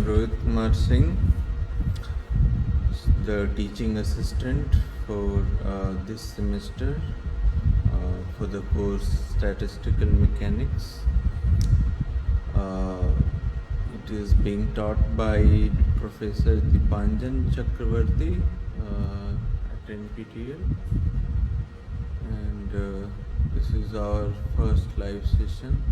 Rohit Kumar Singh, the teaching assistant for this semester for the course Statistical Mechanics. It is being taught by Professor Dipanjan Chakravarti at NPTL, and this is our first live session.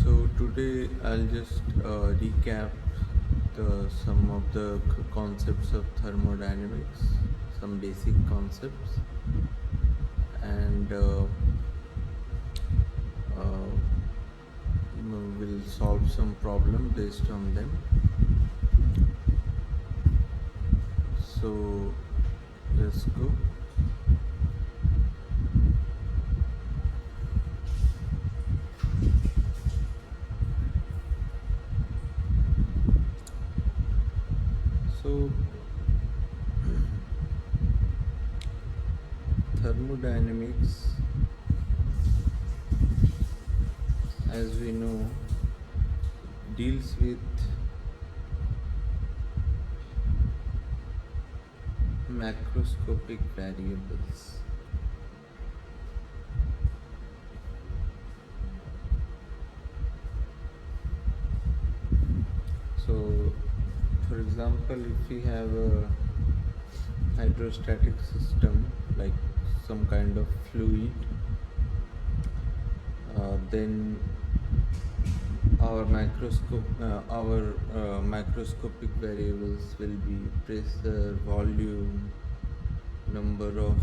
So today I'll just recap some of the concepts of thermodynamics, some basic concepts, and we'll solve some problem based on them. So let's go. So thermodynamics, as we know, deals with macroscopic variables. So, for example, if we have a hydrostatic system like some kind of fluid, then our macroscopic variables will be pressure, volume, number of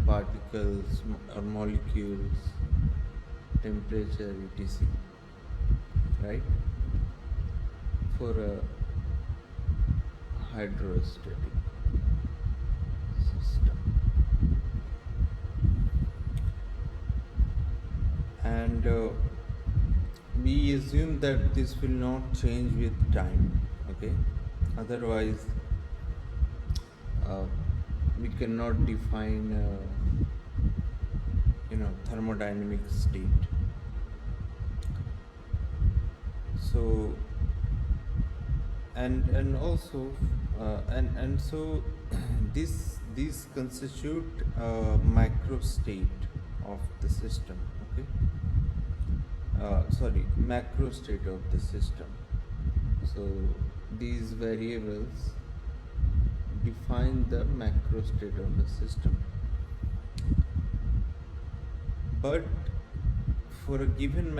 particles or molecules, temperature, etc. Right? For a hydrostatic system. And we assume that this will not change with time, okay? Otherwise, we cannot define thermodynamic state. So and also so these constitute a macro state of the system, okay? Macro state of the system. So these variables define the macro state of the system. But for a given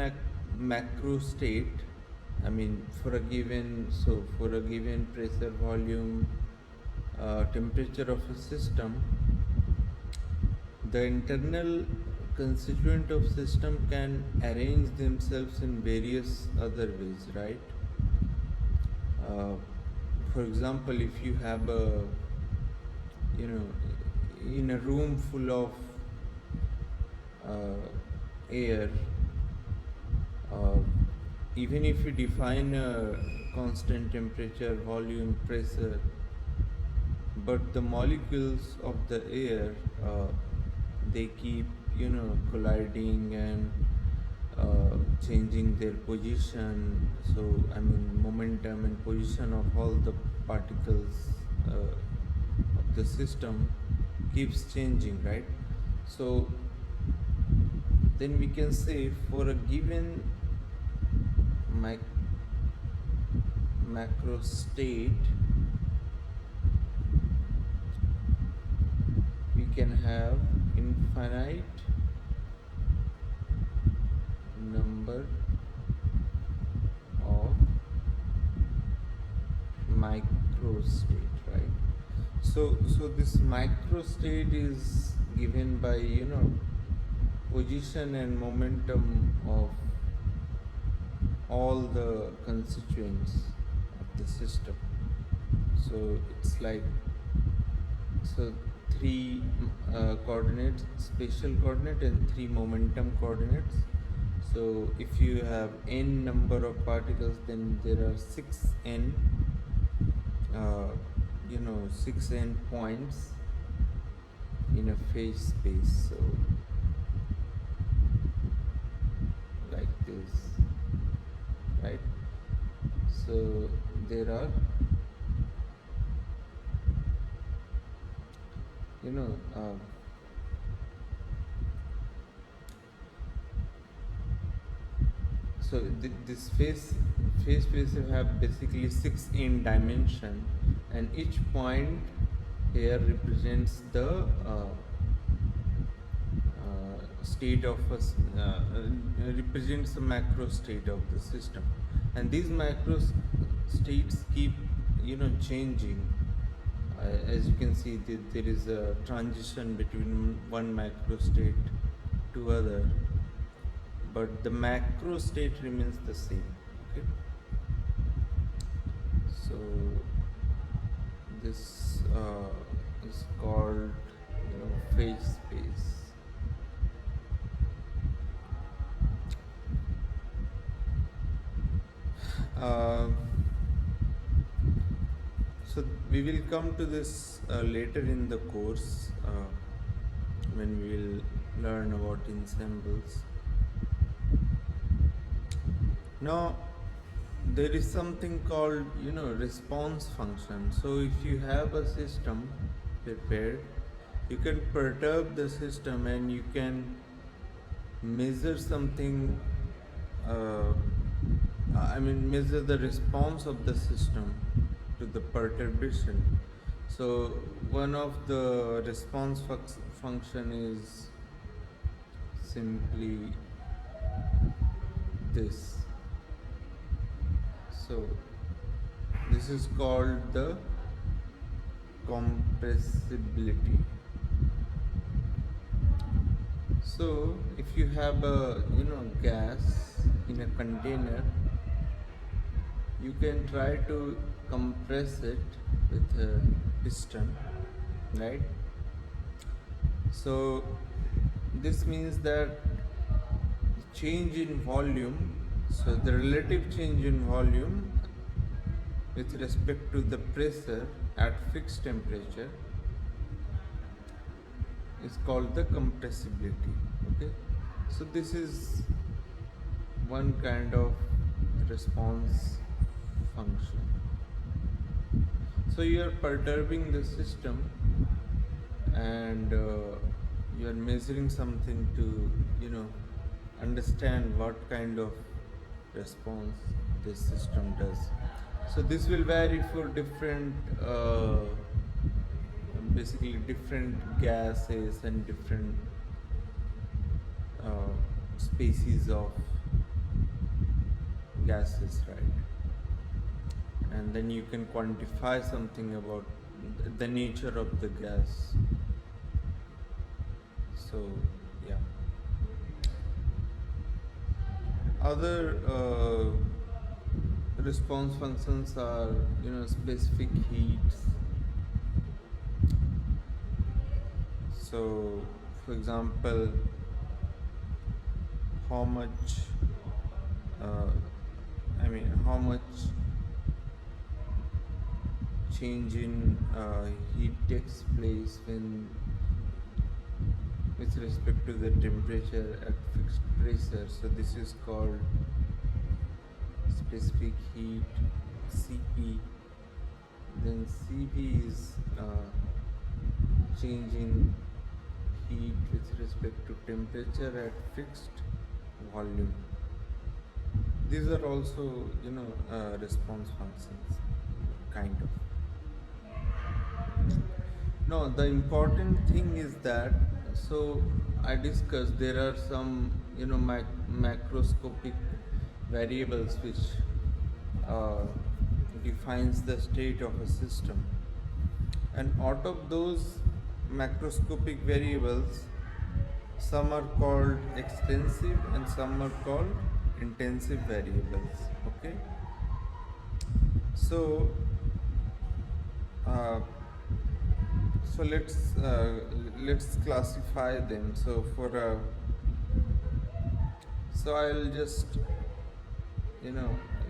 macro state, for a given pressure, volume, temperature of a system, the internal constituent of system can arrange themselves in various other ways, right? For example, if you have in a room full of air, even if you define a constant temperature, volume, pressure, but the molecules of the air, they keep colliding and changing their position. So momentum and position of all the particles of the system keeps changing, right? So then we can say for a given macro state, we can have infinite number of micro state, right? So this micro state is given by position and momentum of all the constituents of the system. So it's like three coordinates, spatial coordinate, and three momentum coordinates. So if you have n number of particles, then there are 6n 6n points in a phase space. So like this. So there are, you know, so this phase space have basically six in dimension, and each point here represents the state of represents the macro state of the system, and these states keep, changing. As you can see, there is a transition between one macro state to other, but the macro state remains the same. Okay, so this is called, phase space. Uh, so we will come to this later in the course, when we will learn about ensembles. Now there is something called, response function. So if you have a system prepared, you can perturb the system and you can measure something, uh, measure the response of the system to the perturbation. So one of the response function is simply this. So this is called the compressibility. So if you have a, gas in a container, you can try to compress it with a piston, right? So this means that the change in volume, so the relative change in volume with respect to the pressure at fixed temperature is called the compressibility. Okay, so this is one kind of response function. So you are perturbing the system, and you are measuring something to, understand what kind of response this system does. So this will vary for different, basically different gases and different species of gases, right? And then you can quantify something about the nature of the gas. So yeah, other response functions are, specific heats. So for example, how much uh, how much change in heat takes place when with respect to the temperature at fixed pressure. So this is called specific heat, Cp. Then Cv is change in heat with respect to temperature at fixed volume. These are also, response functions, kind of. No, the important thing is that, so I discussed there are some, macroscopic variables which defines the state of a system, and out of those macroscopic variables, some are called extensive and some are called intensive variables. Okay, so uh, so let's classify them. So so I'll just,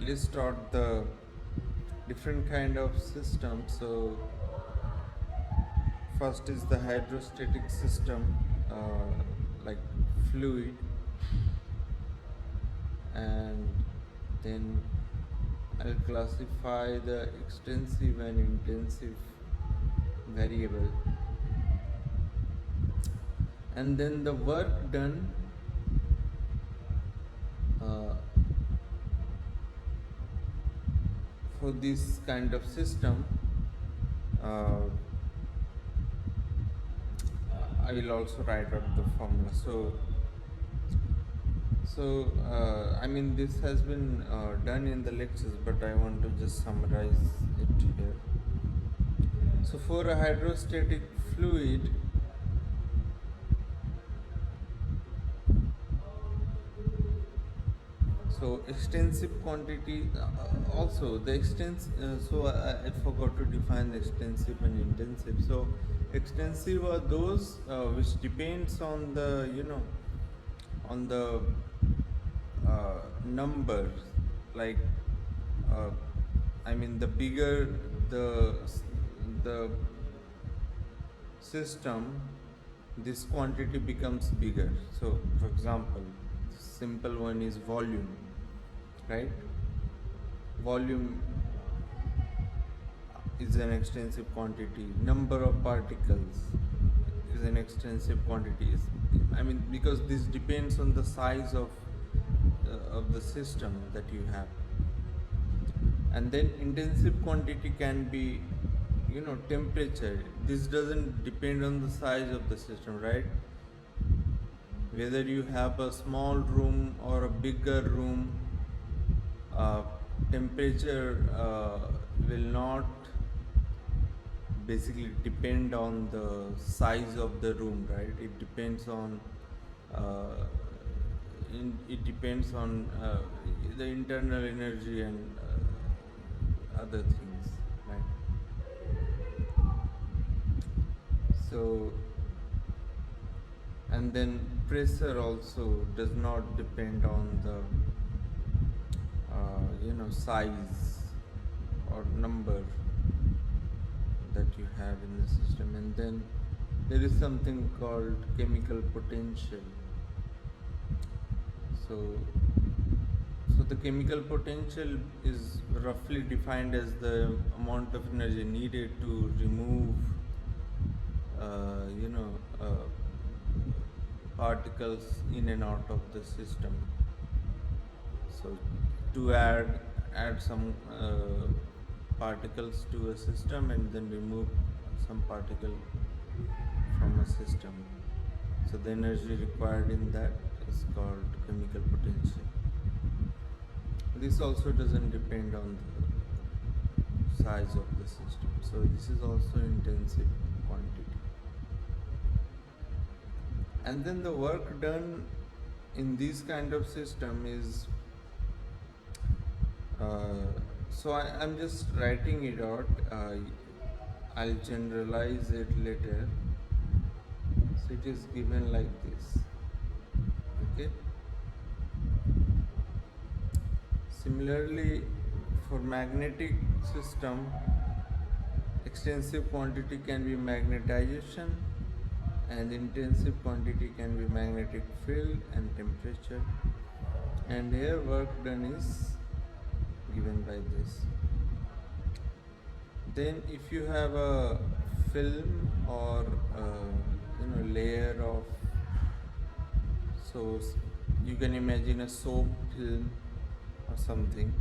list out the different kind of systems. So first is the hydrostatic system, like fluid, and then I'll classify the extensive and intensive variable, and then the work done uh, for this kind of system, uh, I will also write out the formula. I mean, this has been done in the lectures, but I want to just summarize it here. So for a hydrostatic fluid, so extensive quantity, also the I forgot to define the extensive and intensive. So extensive are those which depends on the, on the numbers, like uh, I mean, the bigger the system, this quantity becomes bigger. So for example, simple one is volume, right? Volume is an extensive quantity. Number of particles is an extensive quantity. I mean, because this depends on the size of the system that you have. And then intensive quantity can be, temperature. This doesn't depend on the size of the system, right? Whether you have a small room or a bigger room, uh, temperature will not basically depend on the size of the room, right? It depends on uh, it depends on the internal energy and other things, right? So, and then pressure also does not depend on the size or number that you have in the system. And then there is something called chemical potential. So the chemical potential is roughly defined as the amount of energy needed to remove uh, you know uh, particles in and out of the system. So to add some particles to a system and then remove some particle from a system. So the energy required in that is called chemical potential. This also doesn't depend on the size of the system. So this is also intensive quantity. And then the work done in this kind of system is I'm just writing it out. I'll generalize it later. So it is given like this. Okay. Similarly, for magnetic system, extensive quantity can be magnetization and intensive quantity can be magnetic field and temperature. And here work done is given by this. Then if you have a film or layer of, so you can imagine a soap film or something,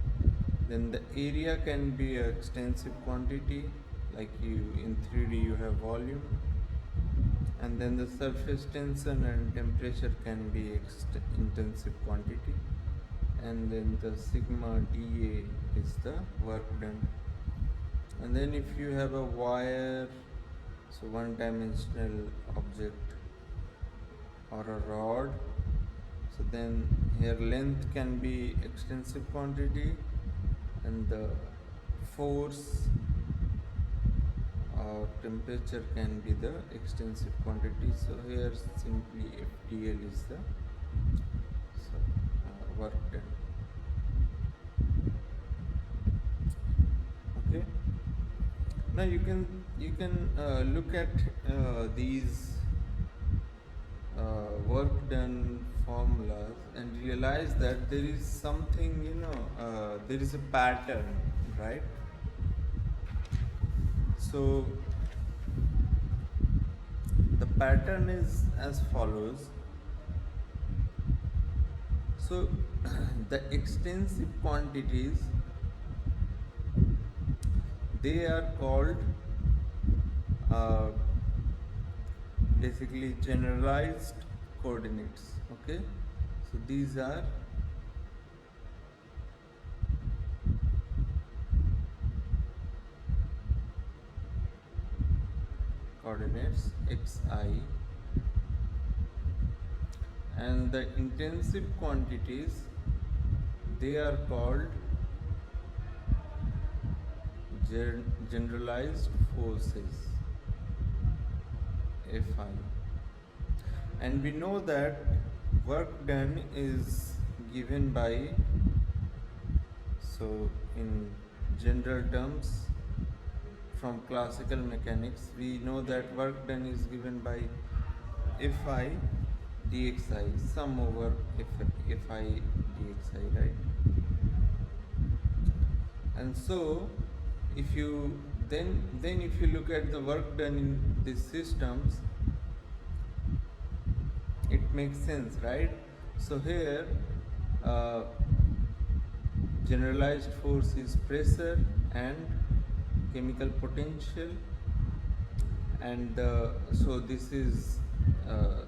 then the area can be an extensive quantity, like you in 3D you have volume, and then the surface tension and temperature can be intensive quantity, and then the sigma dA is the work done. And then if you have a wire, so one dimensional object or a rod, so then here length can be extensive quantity and the force or temperature can be the extensive quantity. So here simply FTL is the work done. Okay. Now you can look at these work done formulas and realize that there is something there is a pattern, right? So the pattern is as follows. So the extensive quantities, they are called uh, basically generalized coordinates. Okay, so these are coordinates xi, and the intensive quantities, they are called generalized forces fi. And we know that work done is given by, so in general terms from classical mechanics, we know that work done is given by fi dxi, sum over fi dxi, right? And so if you then if you look at the work done in these systems, it makes sense, right? So here uh, generalized force is pressure and chemical potential, and so this is uh,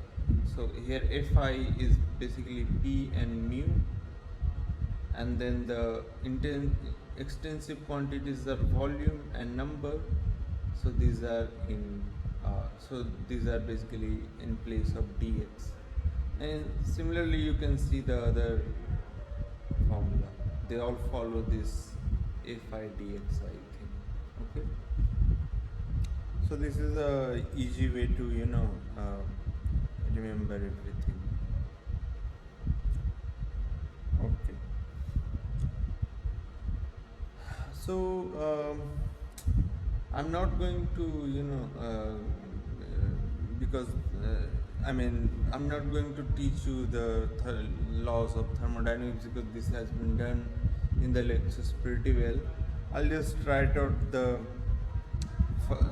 so here fi is basically p and mu, and then the extensive quantities are volume and number. So these are in so these are basically in place of dx. And similarly you can see the other formula, they all follow this fi dxi thing. Okay, so this is a easy way to remember everything. Okay, so I'm not going to because I mean I'm not going to teach you the laws of thermodynamics, because this has been done in the lectures pretty well. I'll just write out the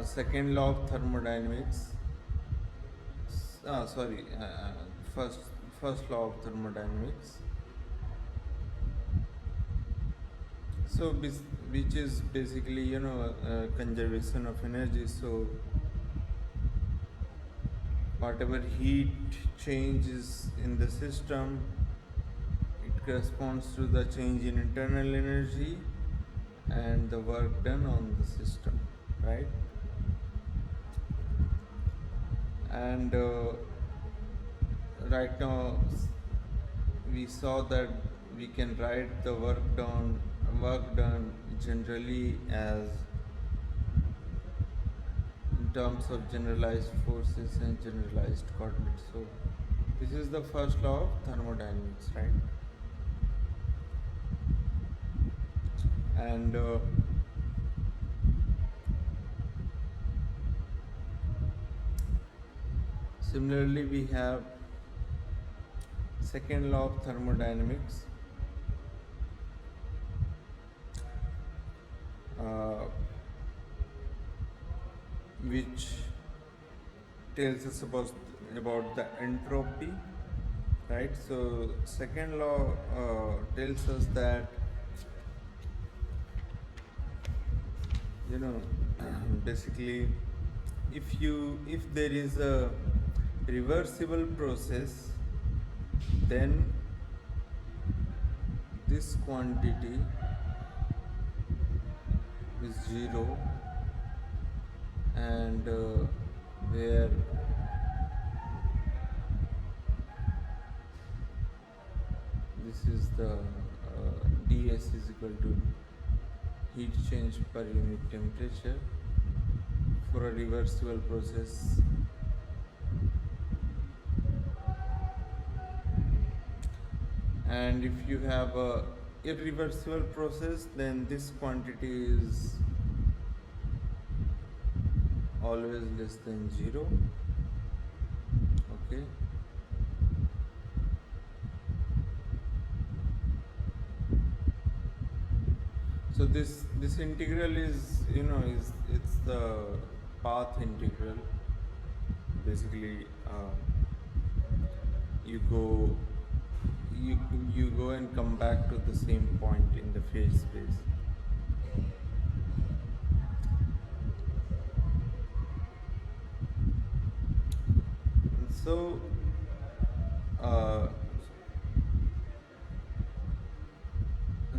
second law of thermodynamics. Sorry, first first law of thermodynamics. So which is basically conservation of energy. So whatever heat changes in the system, it corresponds to the change in internal energy and the work done on the system, right? And right now we saw that we can write the work done generally as in terms of generalized forces and generalized coordinates. So this is the first law of thermodynamics, right? And similarly we have second law of thermodynamics, uh, which tells us about the entropy, right? So second law tells us that basically if there is a reversible process, then this quantity is zero, and where this is the ds is equal to heat change per unit temperature for a reversible process. And if you have a irreversible process, then this quantity is always less than zero. Okay, So this integral is, is it's the path integral. Basically, you go you you go and come back to the same point in the phase space. And uh,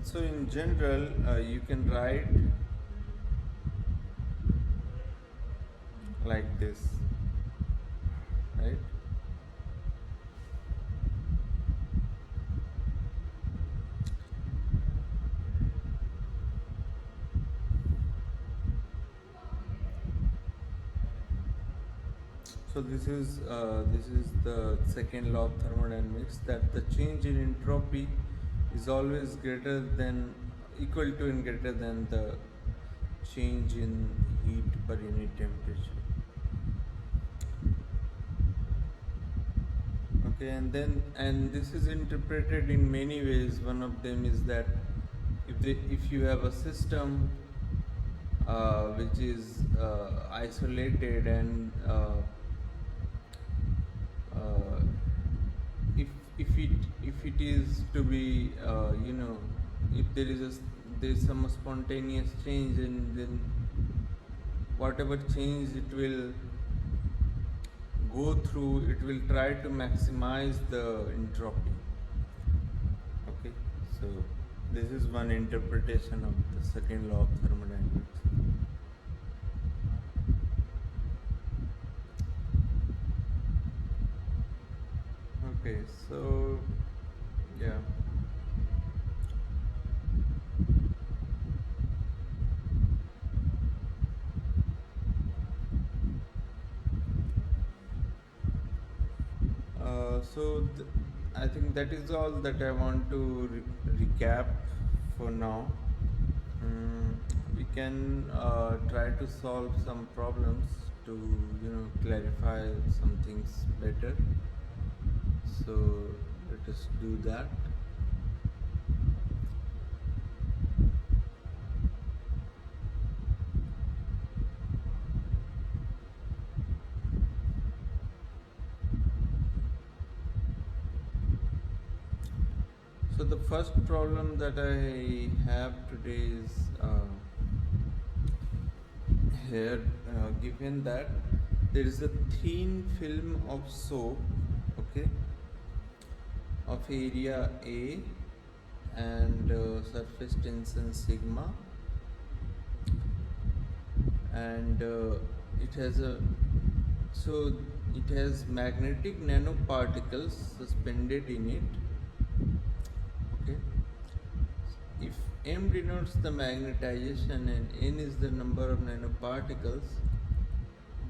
so in general, you can write like this, right? So this is the second law of thermodynamics, that the change in entropy is always greater than, equal to and greater than the change in heat per unit temperature. Okay, and this is interpreted in many ways. One of them is that if you have a system which is isolated, and uh, if if it is to be, if there is some spontaneous change, and then whatever change it will go through, it will try to maximize the entropy. Okay, so this is one interpretation of the second law of thermodynamics. Okay, so yeah. I think that is all that I want to recap for now. We can try to solve some problems to, clarify some things better. So let us do that. So the first problem that I have today is here, given that there is a thin film of soap, okay, of area A, and surface tension sigma, and it has magnetic nanoparticles suspended in it. Okay, if m denotes the magnetization and n is the number of nanoparticles,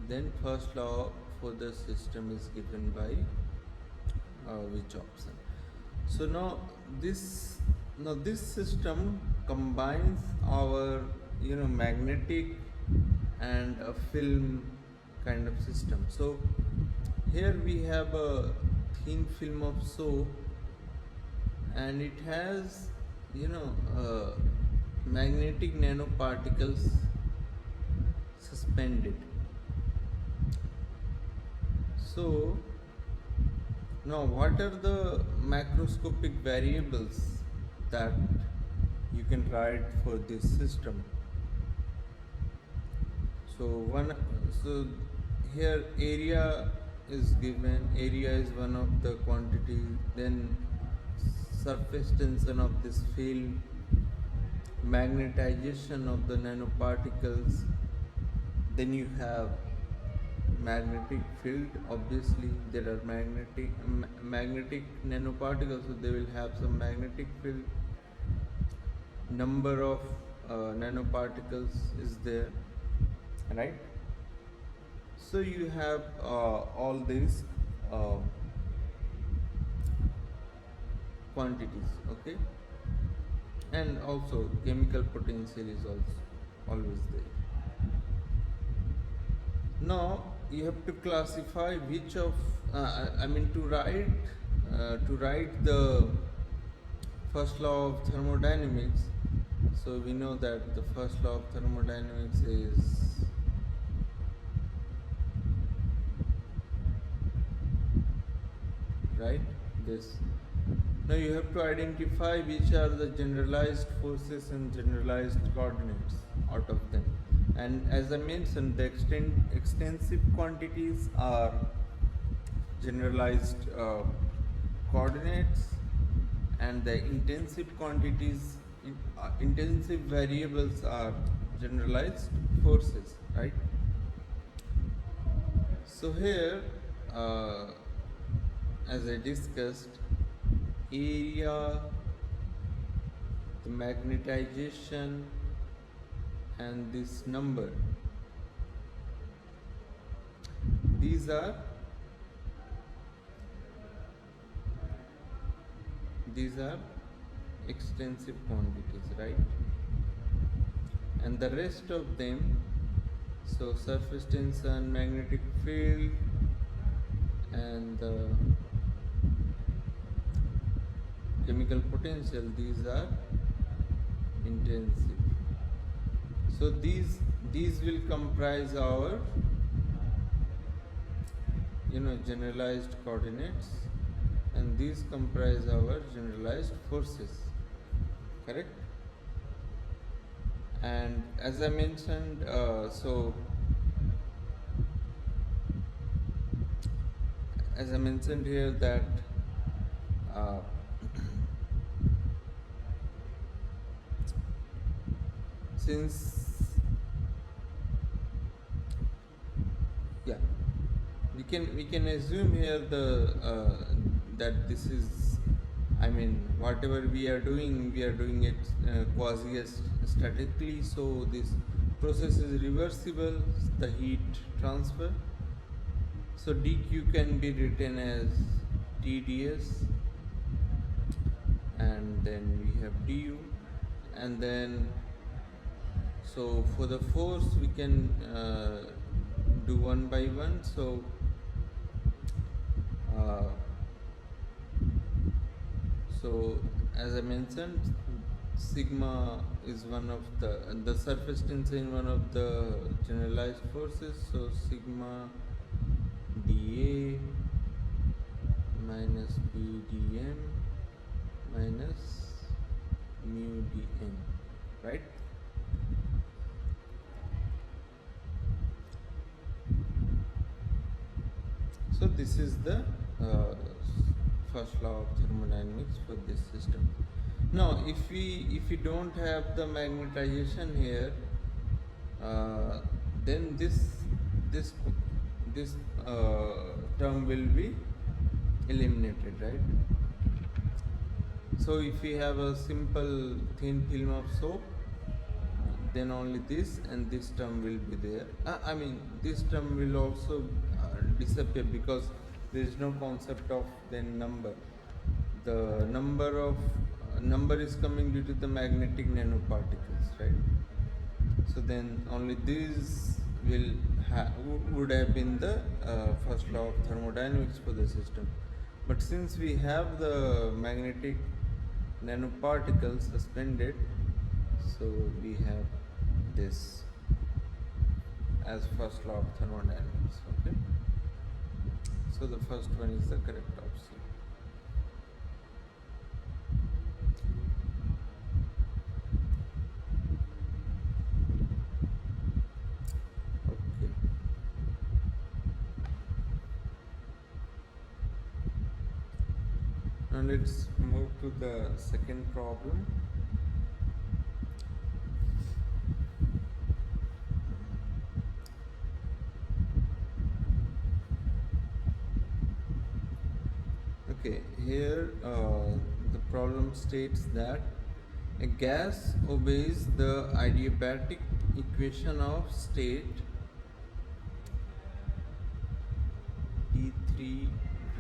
then first law for the system is given by which option? So now this system combines our, magnetic and a film kind of system. So here we have a thin film of soap, and it has, magnetic nanoparticles suspended. So now, what are the macroscopic variables that you can write for this system? So so here area is given. Area is one of the quantity. Then surface tension of this film, magnetization of the nanoparticles. Then you have magnetic field. Obviously there are magnetic nanoparticles, so they will have some magnetic field. Number of nanoparticles is there, right? So you have all these quantities, okay, and also chemical potential is also always there. Now you have to classify which of to write the first law of thermodynamics. So we know that the first law of thermodynamics is right this. Now you have to identify which are the generalized forces and generalized coordinates out of them. And as I mentioned, the extensive quantities are generalized coordinates, and the intensive quantities, intensive variables are generalized forces, right? So here, as I discussed, area, the magnetization, and this number, these are extensive quantities, right? And the rest of them, so surface tension, magnetic field, and the chemical potential, these are intensive. So these will comprise our generalized coordinates, and these comprise our generalized forces, correct? And as I mentioned, as I mentioned here that uh, since yeah, we can assume here that this is, I mean, whatever we are doing it quasi statically, so this process is reversible, the heat transfer. So dq can be written as tds, and then we have du, and then so for the force we can do one by one. Uh, so as I mentioned, sigma is one of the surface tension, one of the generalized forces. So sigma dA minus b dm minus mu dn, right? So this is the first law of thermodynamics for this system. Now if we don't have the magnetization here, then this this term will be eliminated, right? So if we have a simple thin film of soap, then only this and this term will be there. I mean, this term will also disappear, because there is no concept of then number. The number is coming due to the magnetic nanoparticles, right? So then only these would have been the first law of thermodynamics for the system. But since we have the magnetic nanoparticles suspended, so we have this as first law of thermodynamics. Okay, so the first one is the correct option. Okay, now let's move to the second problem. Okay, here the problem states that a gas obeys the adiabatic equation of state T3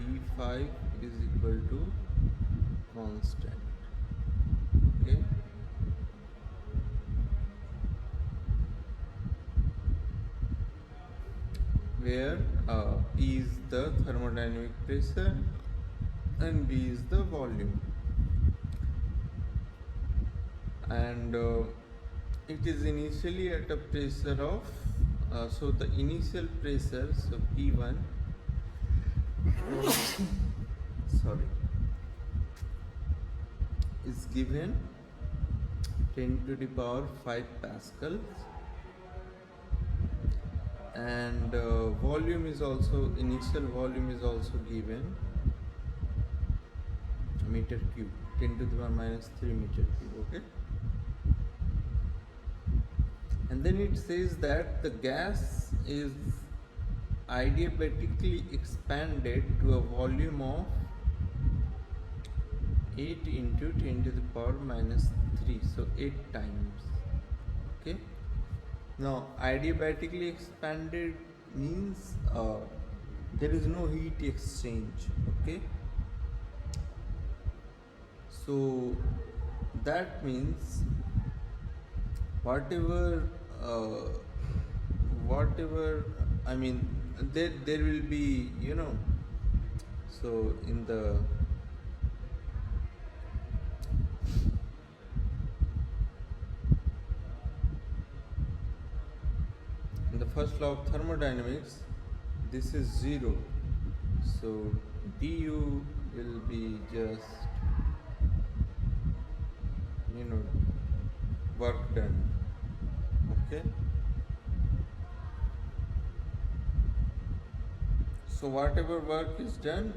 V5 is equal to constant. Okay, where P is the thermodynamic pressure and B is the volume. and it is initially at a pressure of so the initial pressure, so P1, sorry, is given 10 to the power 5 pascals, and volume is also, initial volume is also given meter cube, 10 to the power minus 3 meter cube. Okay, and then it says that the gas is adiabatically expanded to a volume of 8 into 10 to the power minus 3, so 8 times. Okay, now adiabatically expanded means there is no heat exchange. Okay, so that means whatever uh, whatever, I mean, there will be, so in the first law of thermodynamics, this is 0, so du will be just, work done. Okay, so whatever work is done,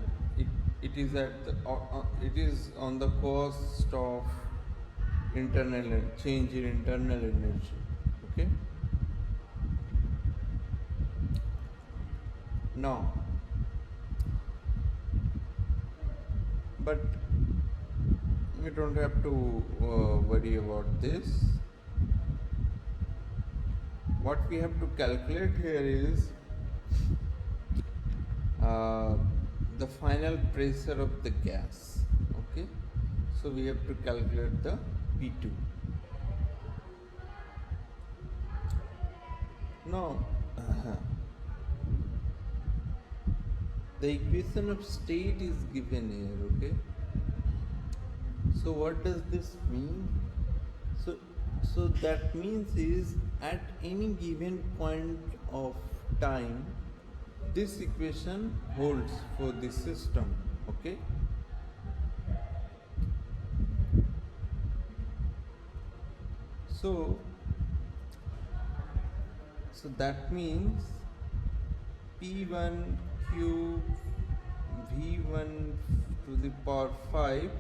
it is at the, it is on the cost of change in internal energy. Okay, now, but we don't have to worry about this. What we have to calculate here is the final pressure of the gas. Okay, so we have to calculate the P2. Now, the equation of state is given here. Okay, so what does this mean? So that means is at any given point of time, this equation holds for the system. Okay, so that means P1 cube V1 to the power 5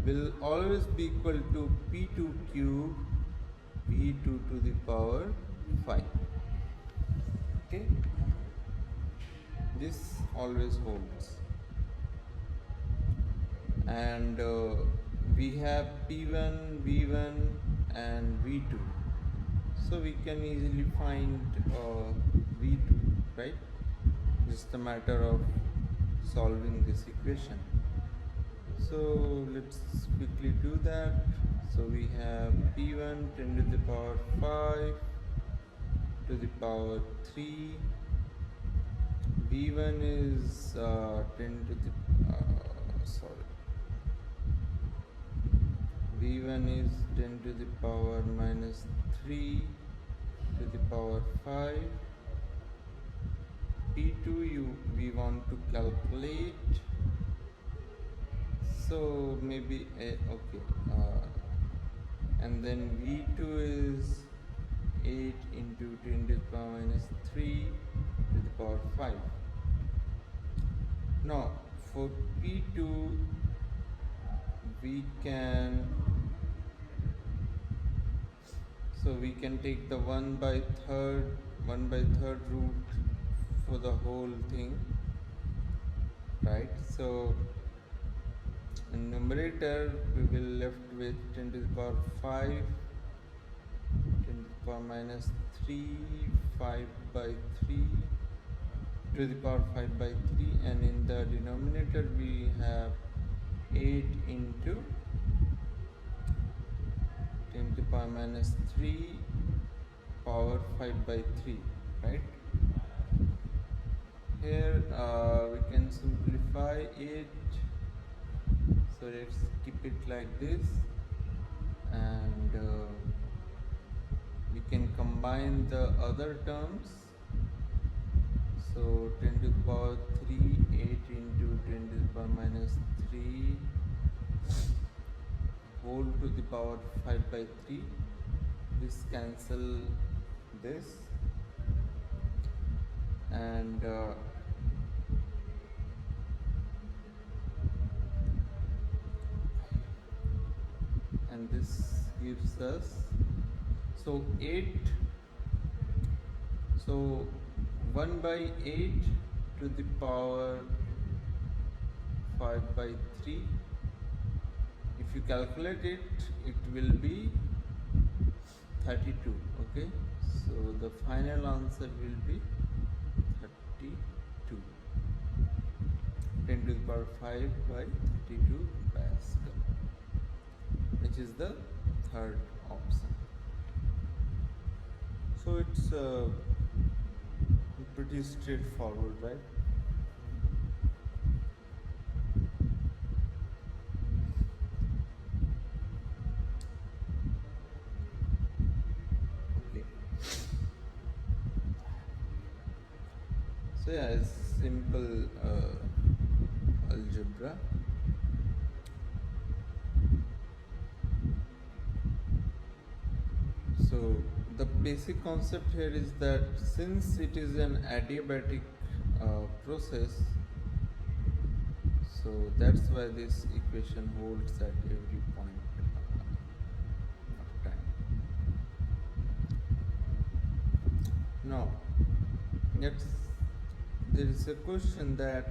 will always be equal to P2 cube V2 to the power 5. Okay, this always holds, and we have P1, V1 and V2, so we can easily find V2, right? Just a matter of solving this equation. So let's quickly do that. So we have P1 10 to the power 5 to the power 3. V1 is 10 to the V1 is 10 to the power minus 3 to the power 5. P2 we want to calculate, so maybe okay, and then V2 is 8 into 10 to the power minus 3 to the power 5. Now for P2 we can take the 1/3 root for the whole thing, right? So in numerator we will left with 10 to the power 5, 10 to the power minus 3, 5 by 3 to the power 5 by 3, and in the denominator we have 8 into 10 to the power minus 3 power 5 by 3, right? Here we can simplify it, so let's keep it like this, and we can combine the other terms. So 10 to the power 3, 8 into 10 to the power minus 3 whole to the power 5 by 3. This cancel this, and this gives us, so 8, so 1 by 8 to the power 5 by 3. If you calculate it, it will be 32. Okay, so the final answer will be 32, 10 to the power 5 by 32 Pascal, which is the third option. So it's pretty straightforward, right? Okay. So yeah, it's simple algebra. So the basic concept here is that since it is an adiabatic process, so that's why this equation holds at every point of time. Now, let's, there is a question that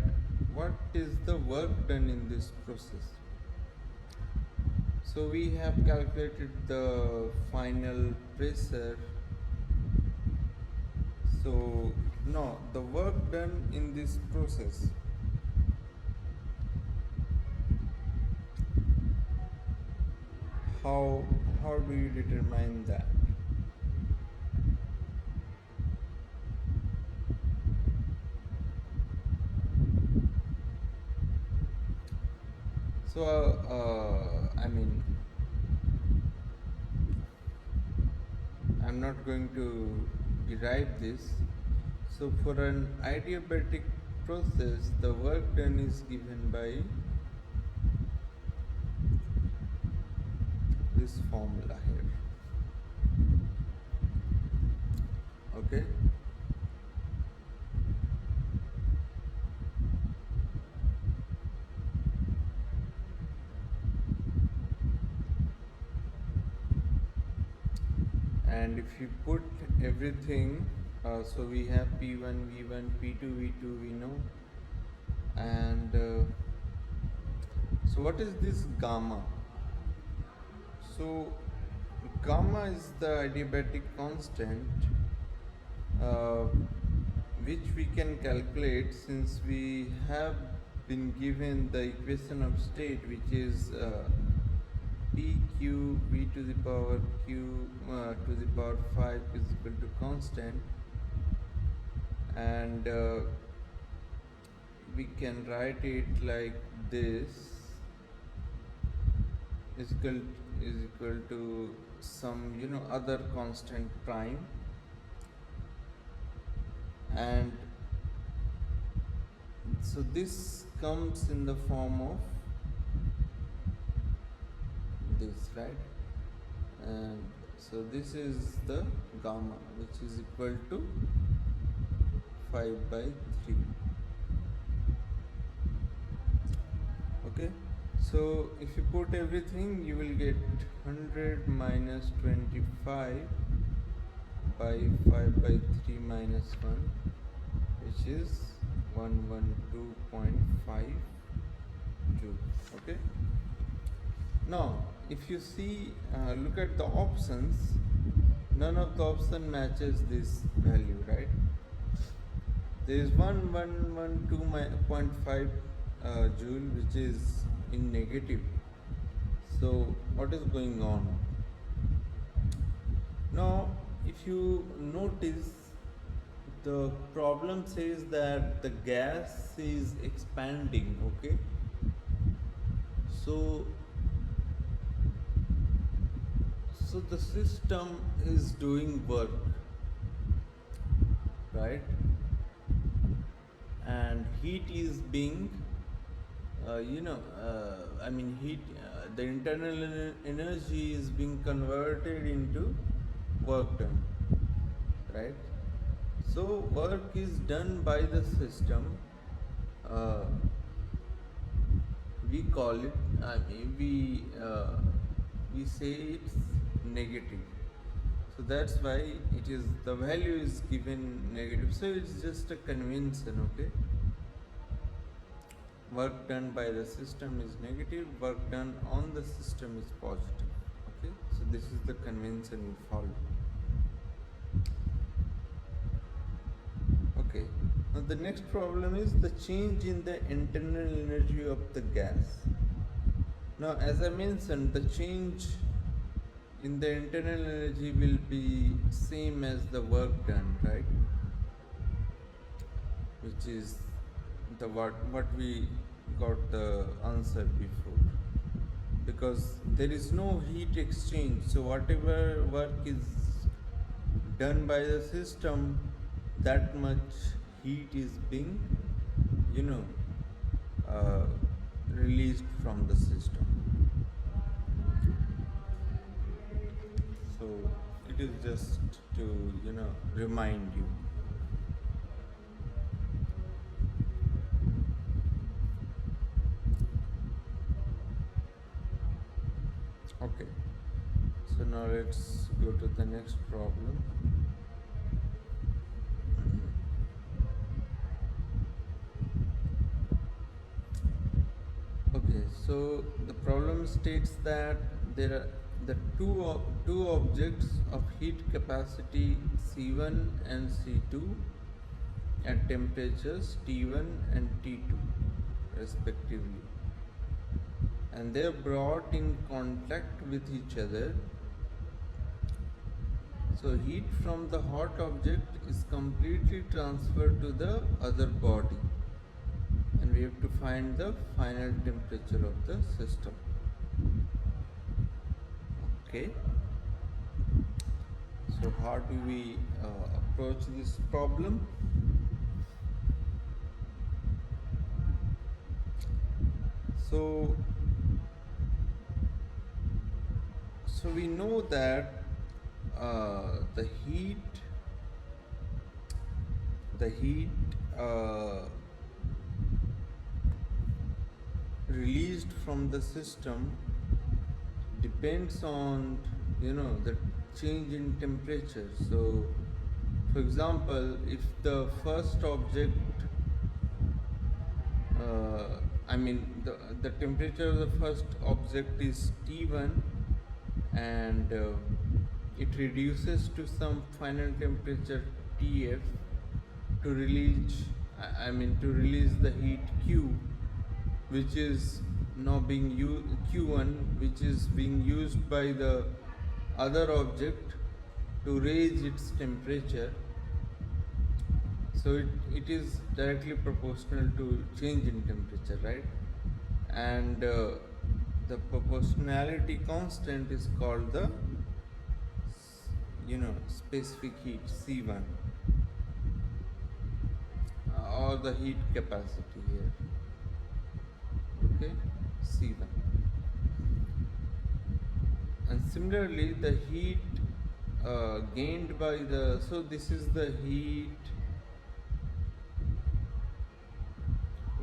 what is the work done in this process? So we have calculated the final pressure. So no, the work done in this process, how do you determine that? So I mean, I'm not going to derive this. So for an adiabatic process, the work done is given by this formula here. Okay. And if you put everything, so we have P1, V1, P2, V2, we know, and so what is this gamma? So gamma is the adiabatic constant uh, which we can calculate since we have been given the equation of state, which is pq v to the power q to the power 5 is equal to constant, and we can write it like this, is equal to some other constant prime, and so this comes in the form of this, right? And so this is the gamma, which is equal to 5 by 3. Okay, so if you put everything, you will get 100 minus 25 by 5 by 3 minus 1, which is 112.5 joule. Okay, now if you see, look at the options, none of the option matches this value, right? There is 112.5 joule which is in negative. So what is going on? Now if you notice, the problem says that the gas is expanding. Okay, so So the system is doing work, right? And heat is being, heat, the internal energy is being converted into work done, right? So work is done by the system. Uh, we call it. We say it's negative. So that's why it is the value is given negative. So it's just a convention, okay? Work done by the system is negative, work done on the system is positive. Okay, so this is the convention we follow. Okay, now the next problem is the change in the internal energy of the gas. Now, as I mentioned, the change in the internal energy will be same as the work done, right? Which is the what we got the answer before, because there is no heat exchange, so whatever work is done by the system, that much heat is being, you know uh, released from the system. So it is just to, remind you. Okay, so now let's go to the next problem. Okay, so the problem states that there are the two objects of heat capacity C1 and C2 at temperatures T1 and T2 respectively, and they are brought in contact with each other. So heat from the hot object is completely transferred to the other body, and we have to find the final temperature of the system. Okay, so how do we approach this problem? So we know that the heat released from the system depends on, the change in temperature. So for example, if the first object, the temperature of the first object is T1, and it reduces to some final temperature Tf to release, to release the heat Q, which is now being used, Q1, which is being used by the other object to raise its temperature. So it is directly proportional to change in temperature, right? And the proportionality constant is called the, specific heat C1, or the heat capacity here. Okay, C1. And similarly, the heat gained by the, so this is the heat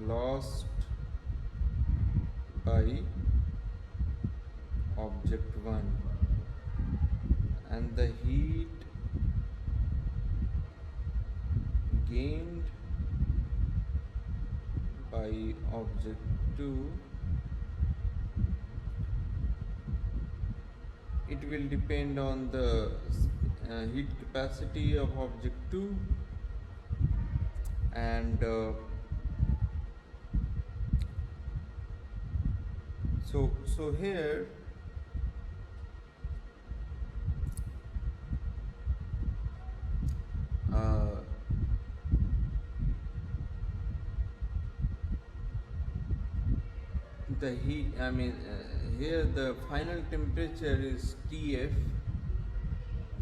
lost by object 1, and the heat gained by object 2, it will depend on the heat capacity of object 2, and so here the heat, here the final temperature is Tf,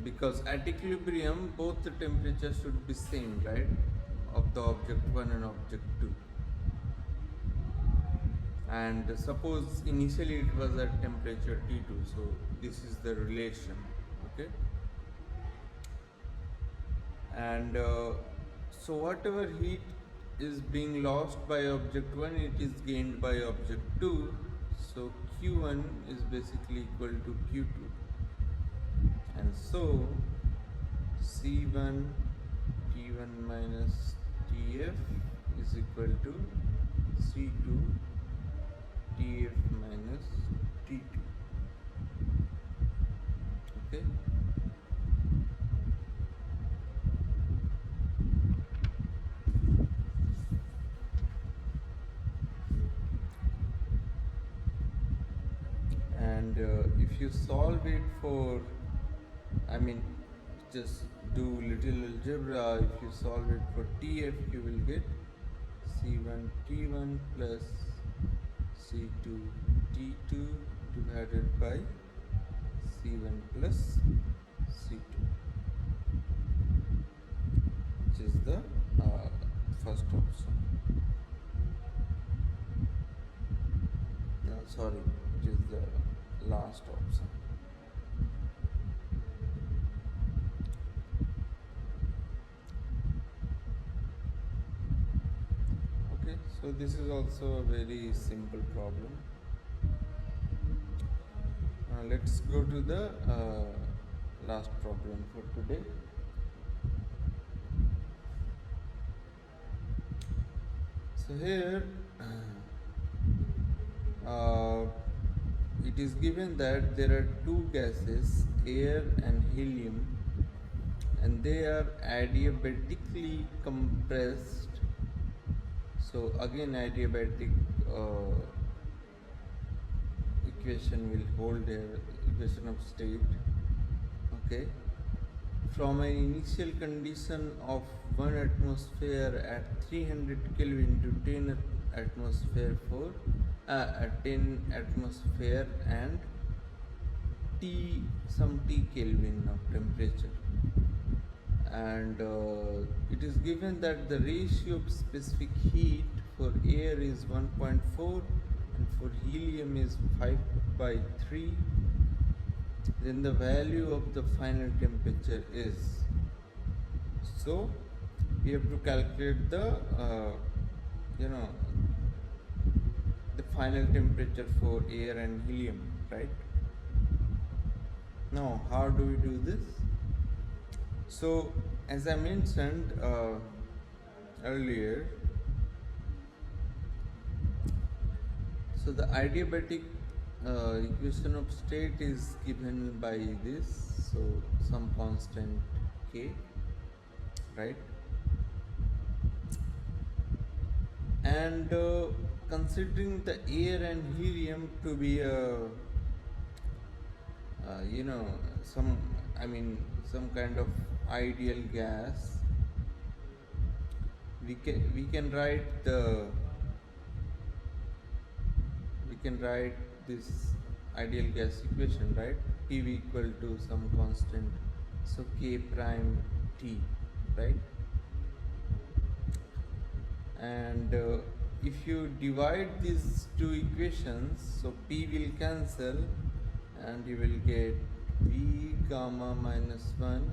because at equilibrium both the temperatures should be same, right, of the object 1 and object 2. And suppose initially it was at temperature T2, so this is the relation, okay. And so whatever heat is being lost by object 1, it is gained by object 2, so Q1 is basically equal to Q2, and so C1 T1 minus Tf is equal to C2 Tf minus T2, okay. And if you solve it for, I mean, just do little algebra. If you solve it for Tf, you will get C1 T1 plus C2 T2 divided by C1 plus C2, which is the first option. No, sorry, which is the last option. Okay, so this is also a very simple problem. Let's go to the last problem for today. So here it is given that there are two gases, air and helium, and they are adiabatically compressed. So again adiabatic equation will hold here, equation of state, okay, from an initial condition of 1 atmosphere at 300 Kelvin to 10 atmosphere for 10 atmosphere and some T Kelvin of temperature. And it is given that the ratio of specific heat for air is 1.4 and for helium is 5/3. Then the value of the final temperature is, so we have to calculate the the final temperature for air and helium, right? Now how do we do this? So as I mentioned earlier, so the adiabatic equation of state is given by this, so some constant K, right? And considering the air and helium to be some kind of ideal gas, we can write this ideal gas equation, right? PV equal to some constant, so K prime T, right? And if you divide these two equations, so P will cancel and you will get V gamma minus 1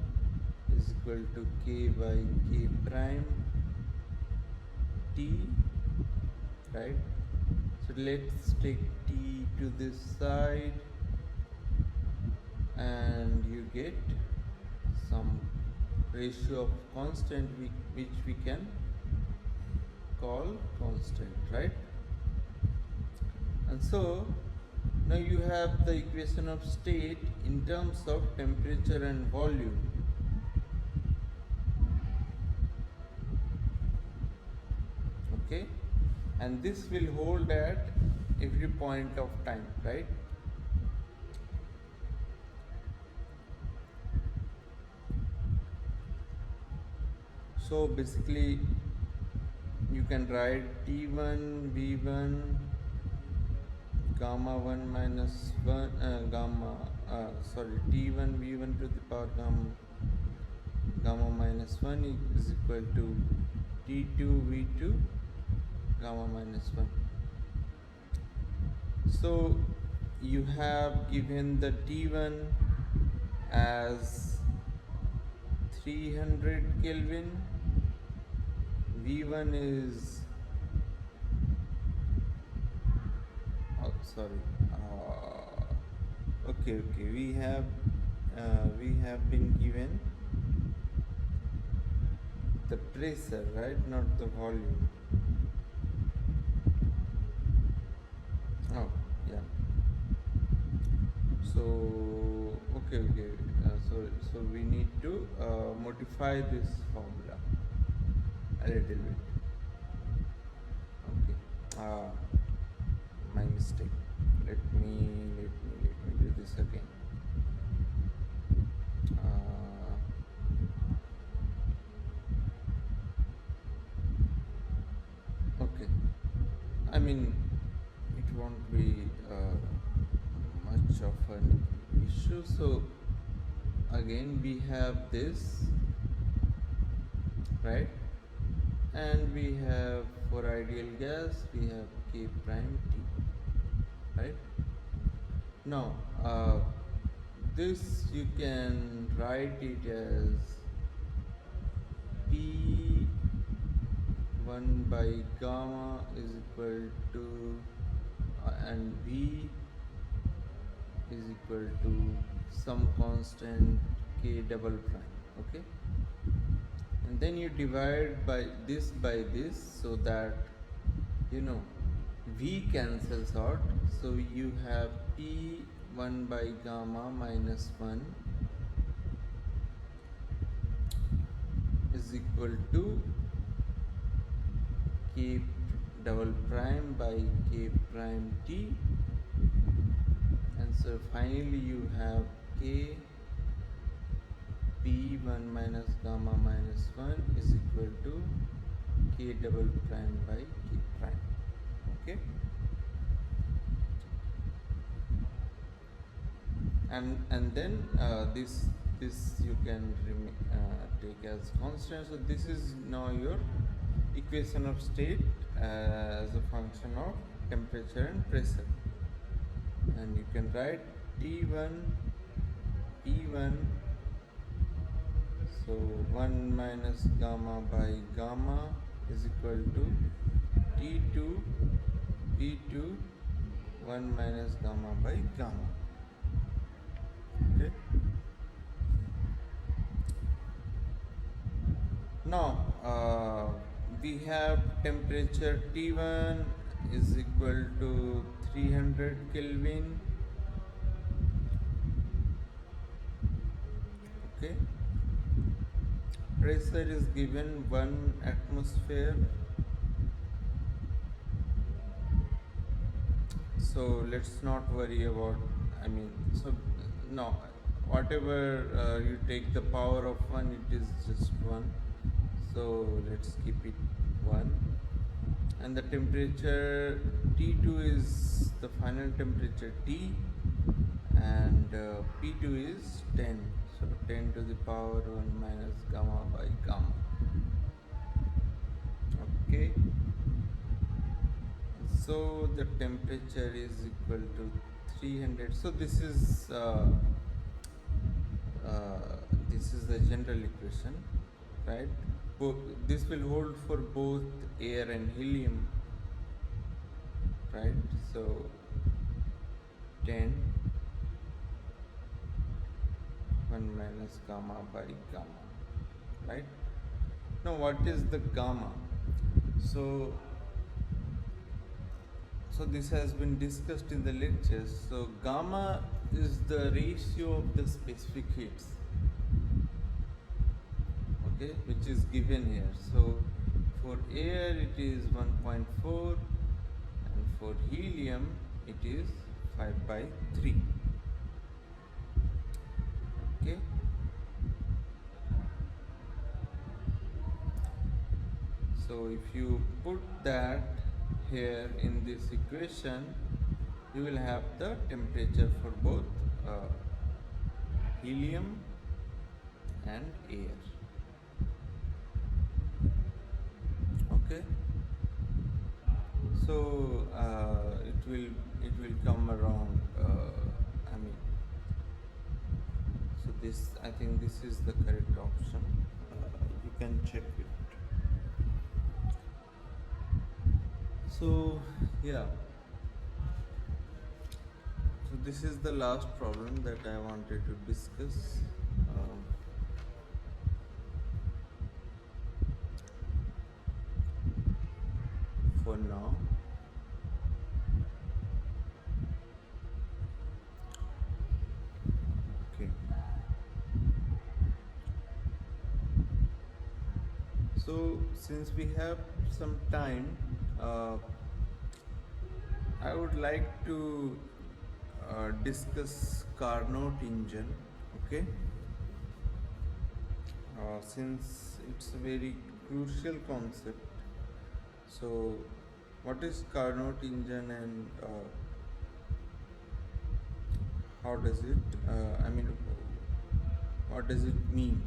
is equal to K by K prime T, right? So let's take T to this side and you get some ratio of constant which we can call constant, right? And so now you have the equation of state in terms of temperature and volume. Okay, and this will hold at every point of time, right? So basically you can write T1 V1 gamma 1 minus 1 T1 V1 to the power gamma minus 1 is equal to T2 V2 gamma minus 1. So you have given the T1 as 300 Kelvin, V1 is oh sorry okay, we have been given the pressure, right, not the volume. Oh yeah, so so we need to modify this formula a little bit. Okay, my mistake. Let me do this again. Okay, I mean, it won't be much of an issue. So again, we have this, right? And we have, for ideal gas, we have K prime T, right? Now, this you can write it as P 1 by gamma is equal to and V is equal to some constant K double prime. Okay, and then you divide by this so that V cancels out, so you have P 1 by gamma minus 1 is equal to K double prime by K prime T, and so finally you have K P1 minus gamma minus 1 is equal to K double prime by K prime. Okay, and then this you can take as constant. So this is now your equation of state as a function of temperature and pressure, and you can write T1 P1, so 1 minus gamma by gamma is equal to T2 P2 1 minus gamma by gamma. Okay, now we have temperature T1 is equal to 300 Kelvin. Okay, pressure is given 1 atmosphere. So let's not worry about, so no, whatever you take the power of 1, it is just 1, so let's keep it 1. And the temperature T2 is the final temperature T, and P2 is 10, so 10 to the power 1 minus gamma by gamma. Okay, so the temperature is equal to 300. So this is the general equation, right? This will hold for both air and helium, right? So 10 1 minus gamma by gamma, right? Now what is the gamma? So this has been discussed in the lectures. So gamma is the ratio of the specific heats, okay, which is given here. So for air it is 1.4, and for helium it is 5 by 3. Okay, so if you put that here in this equation, you will have the temperature for both helium and air. Okay, so it will come around. I mean, so this, I think this is the correct option. You can check it. So yeah, so this is the last problem that I wanted to discuss. Um, for now. Okay. So since we have some time, I would like to discuss Carnot engine. Okay, since it's a very crucial concept. So, what is Carnot engine and how does it? I mean, what does it mean?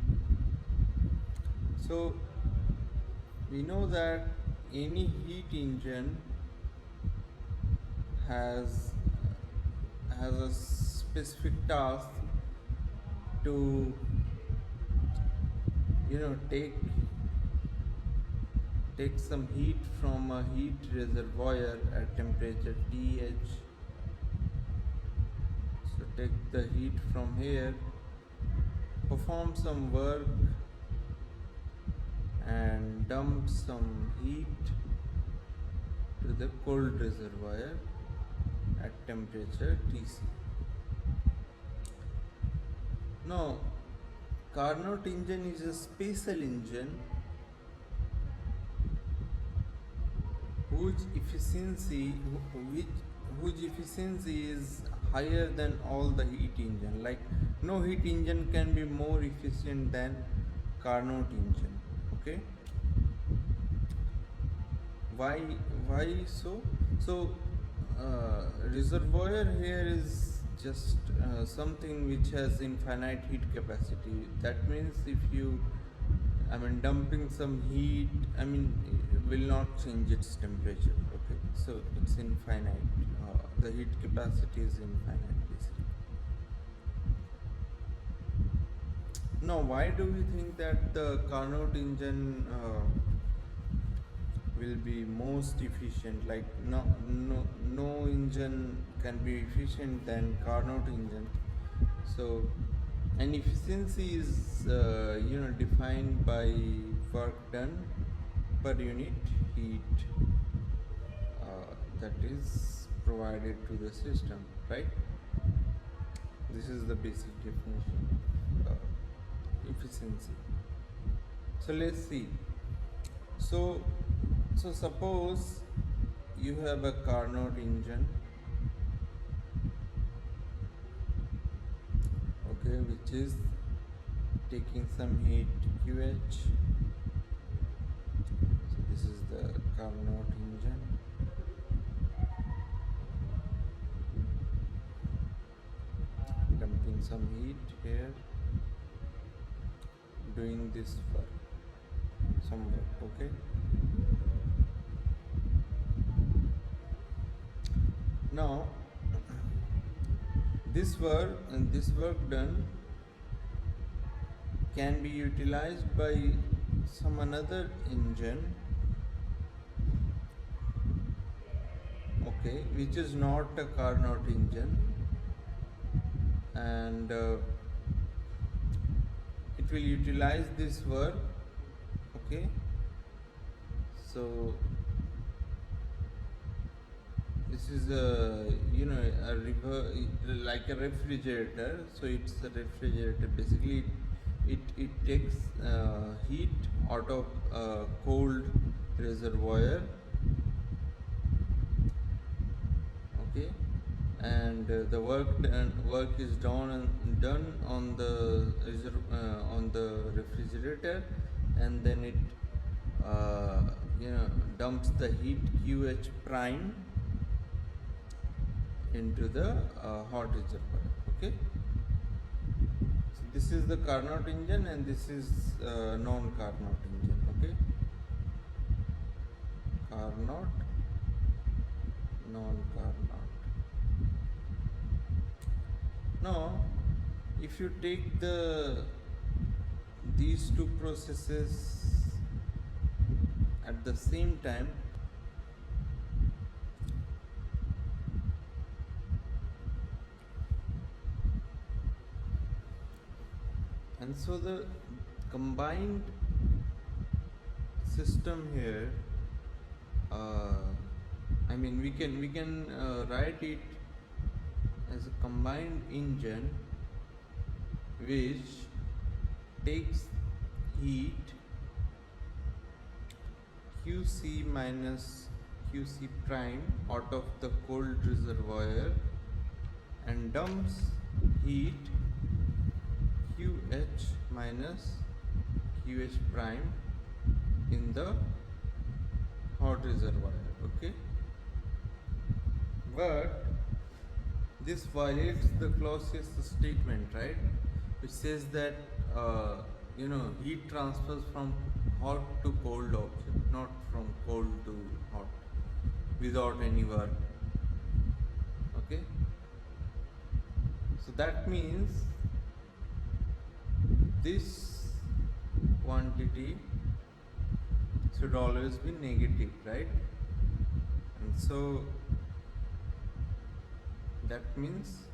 So, we know that any heat engine has a specific task to take some heat from a heat reservoir at temperature TH. So take the heat from here, perform some work and dump some heat to the cold reservoir at temperature Tc. Now, Carnot engine is a special engine whose efficiency which whose efficiency is higher than all the heat engine. Like no heat engine can be more efficient than Carnot engine. Okay. Why why so? So reservoir here is just something which has infinite heat capacity. That means if you, I mean, dumping some heat, I mean, will not change its temperature. Okay, so it's infinite. The heat capacity is infinite, basically. Now, why do we think that the Carnot engine will be most efficient? Like no engine can be efficient than Carnot engine. So, and efficiency is defined by work done per unit heat that is provided to the system, right? This is the basic definition of efficiency. So let's see. So suppose you have a Carnot engine, okay, which is taking some heat QH. So this is the Carnot engine. Dumping some heat here, doing this for some work, okay. Now this work done can be utilized by some another engine, okay, which is not a Carnot engine, and it will utilize this work, okay. So this is like a refrigerator. So it's a refrigerator. Basically, it takes heat out of a cold reservoir, okay, and the work is done on the on the refrigerator, and then it dumps the heat QH prime into the hot reservoir, okay. So This is the Carnot engine and this is non-Carnot engine. Okay, Carnot, non-Carnot. Now, if you take these two processes at the same time, and so the combined system here, I mean we can write it as a combined engine which takes heat QC minus QC prime out of the cold reservoir and dumps heat QH minus QH prime in the hot reservoir. Okay, but this violates the clause's statement, right, which says that heat transfers from hot to cold object, not from cold to hot without any work. Okay, so that means this quantity should always be negative, right? And so that means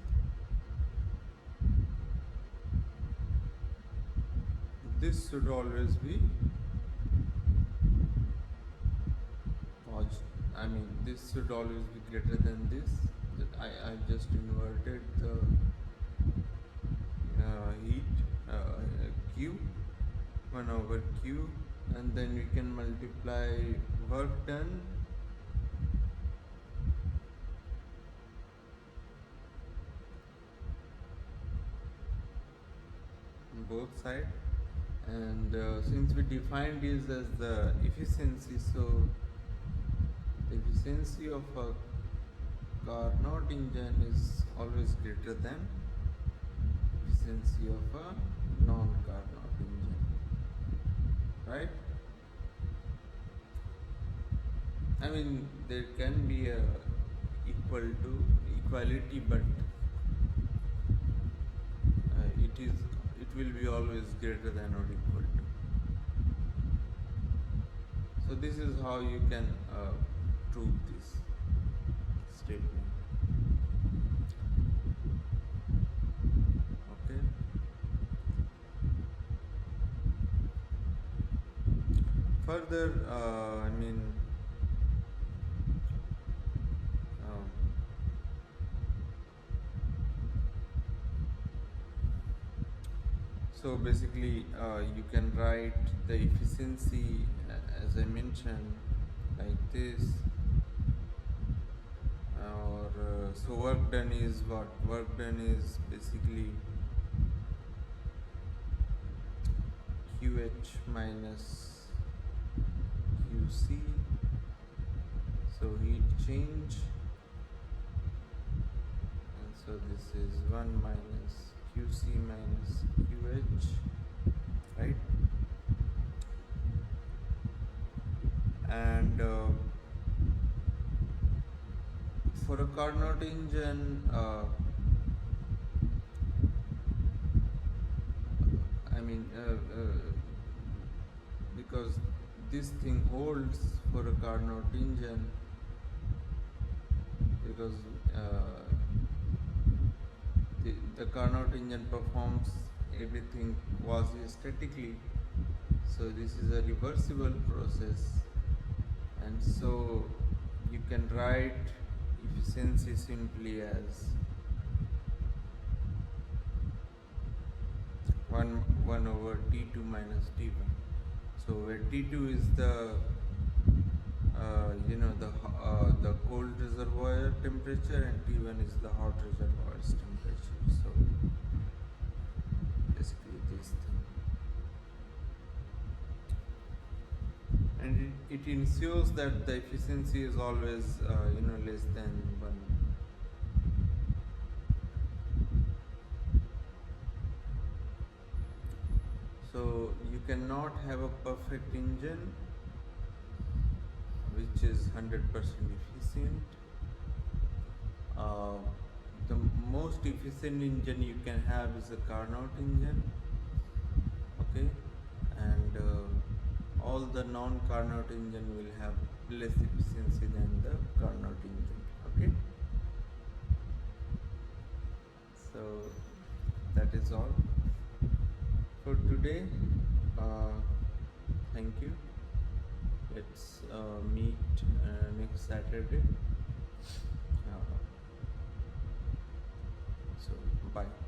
this should always be positive. I mean, this should always be greater than this. I just inverted the heat Q 1 over Q, and then we can multiply work done on both sides. And since we defined this as the efficiency, so the efficiency of a Carnot engine is always greater than efficiency of a non-Carnot engine, right? I mean, there can be a equality, but it will be always greater than or equal to. So this is how you can prove this statement. Okay. Further, so basically you can write the efficiency as I mentioned like this, or so work done is what? Work done is basically QH minus QC, so heat change, and so this is 1 minus QC minus QH, right? And for a Carnot engine, because this thing holds for a Carnot engine, because the Carnot engine performs everything quasi-statically, so this is a reversible process, and so you can write efficiency simply as 1 over T2 minus T1. So where T2 is the the cold reservoir temperature and T1 is the hot reservoir's temperature. So basically this thing, and it ensures that the efficiency is always less than 1. So you cannot have a perfect engine which is 100% efficient. Uh, the most efficient engine you can have is a Carnot engine, okay, and all the non-Carnot engine will have less efficiency than the Carnot engine, okay. So that is all for today. Uh, thank you. Let's meet next Saturday. Uh, so bye.